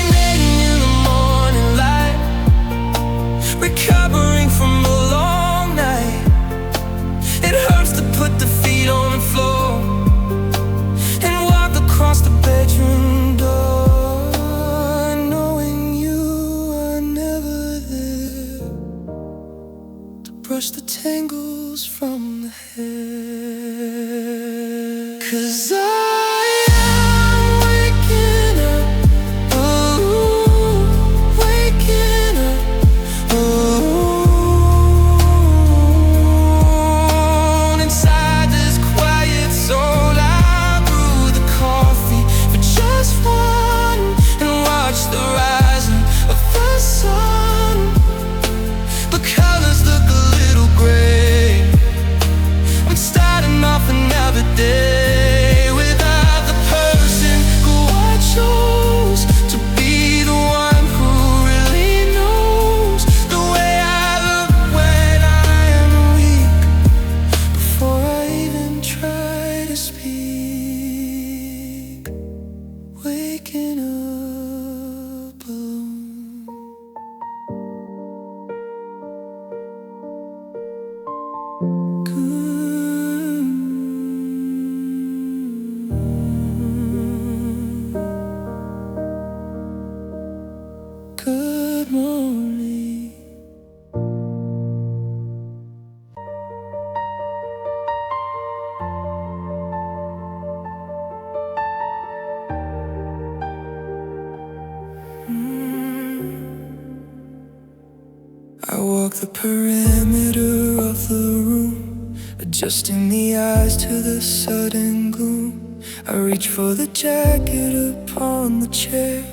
the perimeter of the room, adjusting the eyes to the sudden gloom. I reach for the jacket upon the chair,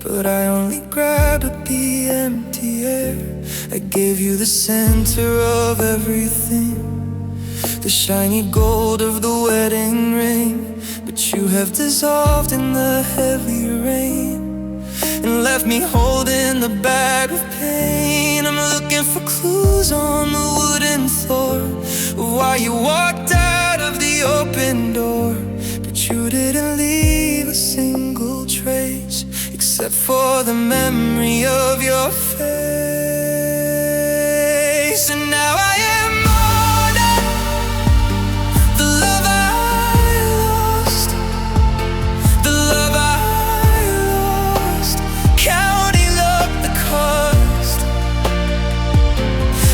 but I only grabbed at the empty air. I gave you the center of everything, the shiny gold of the wedding ring, but you have dissolved in the heavy rain and left me holding the bag of pain. I'm looking for clues on the wooden floor of why you walked out of the open door, but you didn't leave a single trace except for the memory of your face. And now I am mourning the love I lost, the love I lost, counting up the cost.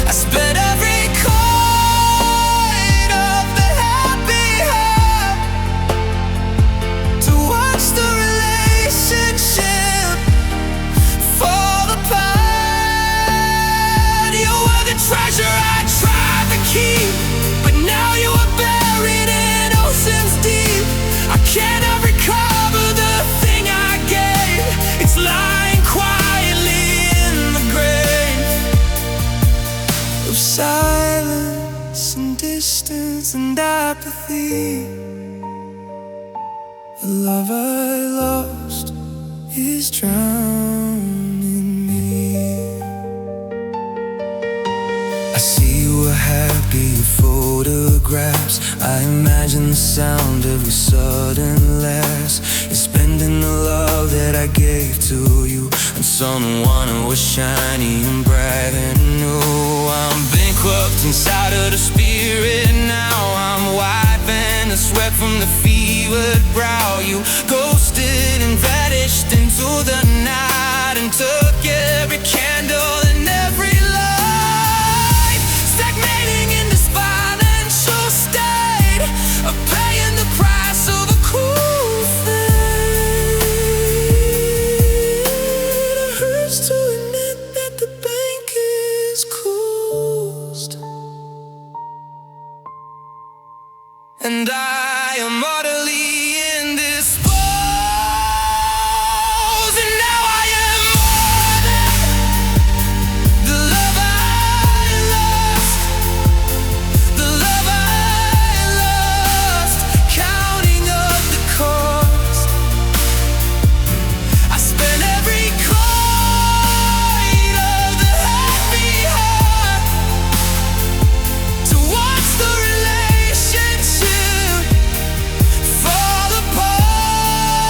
I spent every coin of the happy heart to watch the relationship fall apart. You were the treasure I tried to keep, but now you are buried in oceans deep. I cannot recover the thing I gave. It's lying quietly in the grave of silence and distance and apathy. The love I lost is drowning me. I see you were happy in photographs. I imagine the sound every sudden laugh. You're spending the love that I gave to you on someone who was shiny and bright and new. I'm bankrupt inside of the spirit now. I'm wiping the sweat from the fevered brow. You ghosted and vanished into the night and took every candle and every light, stagnating in this financial state of paying the price of a cool thing. It hurts to admit that the bank is closed, and I am utterly indisposed. And now I am mourning the love I lost, the love I lost, counting up the cost. I spent every coin of the happy heart to watch the relationship fall apart.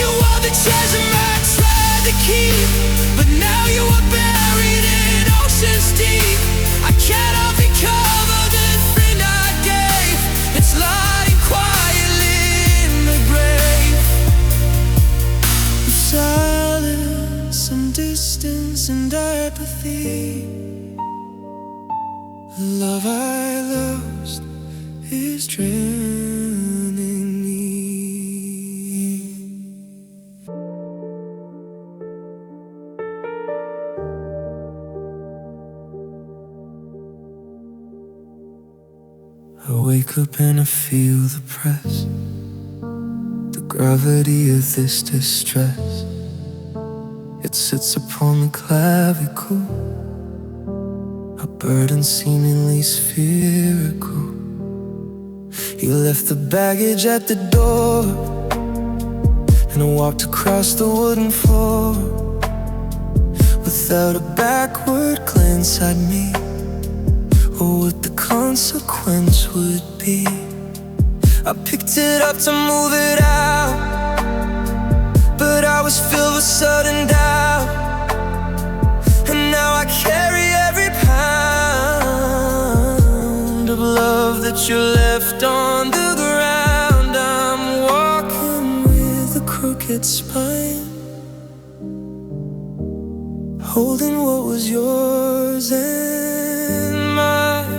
You are the treasure I tried to keep, but now you are buried in oceans deep. I cannot recover the friend I gave. It's lying quietly in the grave of silence and distance and apathy. The love I lost is drowning me. I wake up and I feel the press, the gravity of this distress. It sits upon the clavicle, a burden seemingly spherical. You left the baggage at the door, and I walked across the wooden floor without a backward glance at me, or what the consequence would be. I picked it up to move it out, but I was filled with sudden doubt, and now I carry every pound of love that you left on the ground. I'm walking with a crooked spine, holding what was yours and mine.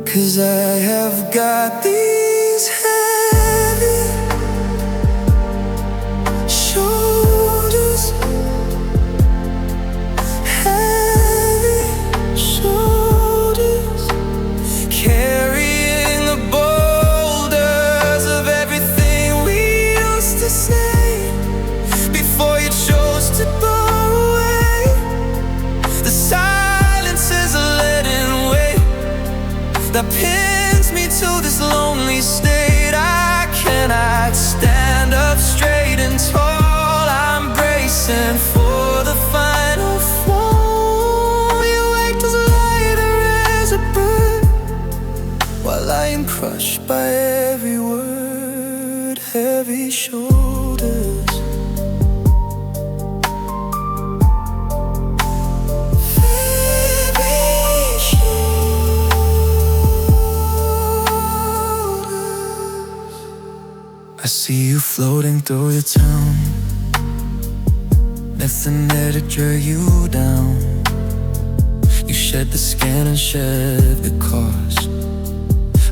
'Cause I have got these heavy shoulders by every word, heavy shoulders. I see you floating through your town, nothing there to drag you down. You shed the skin and shed the cost,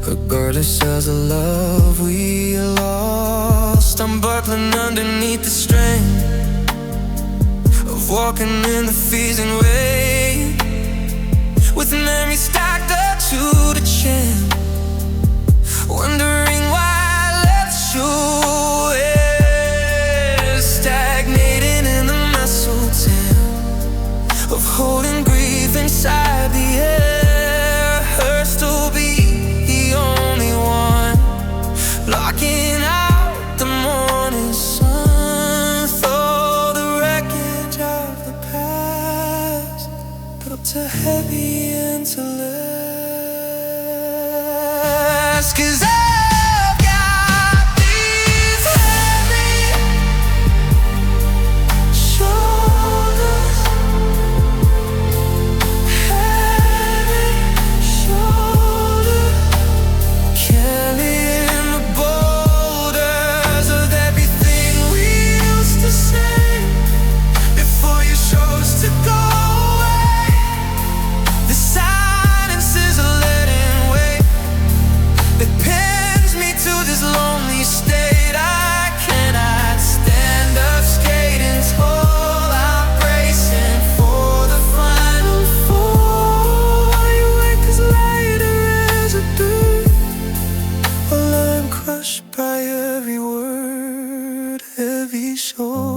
regardless of the love we lost. I'm buckling underneath the strain of walking in the freezing rain, with memories stacked up to the chin, wondering why I left you here, stagnating in the mistletoe of holding grief inside the air. Hurts to be the only one blocking out the morning sun. Throw the wreckage of the past, built too heavy and to last. 'Cause I've got these heavy shoulders, heavy shoulders, carrying the boulders of everything we used to say before you chose to go away. The silence is a letting wait that pins me to this lonely state. I cannot stand up straight and tall. I'm bracing for the final fall. You wake as lighter as a bird, while I'm crushed by every word, heavy shoulders.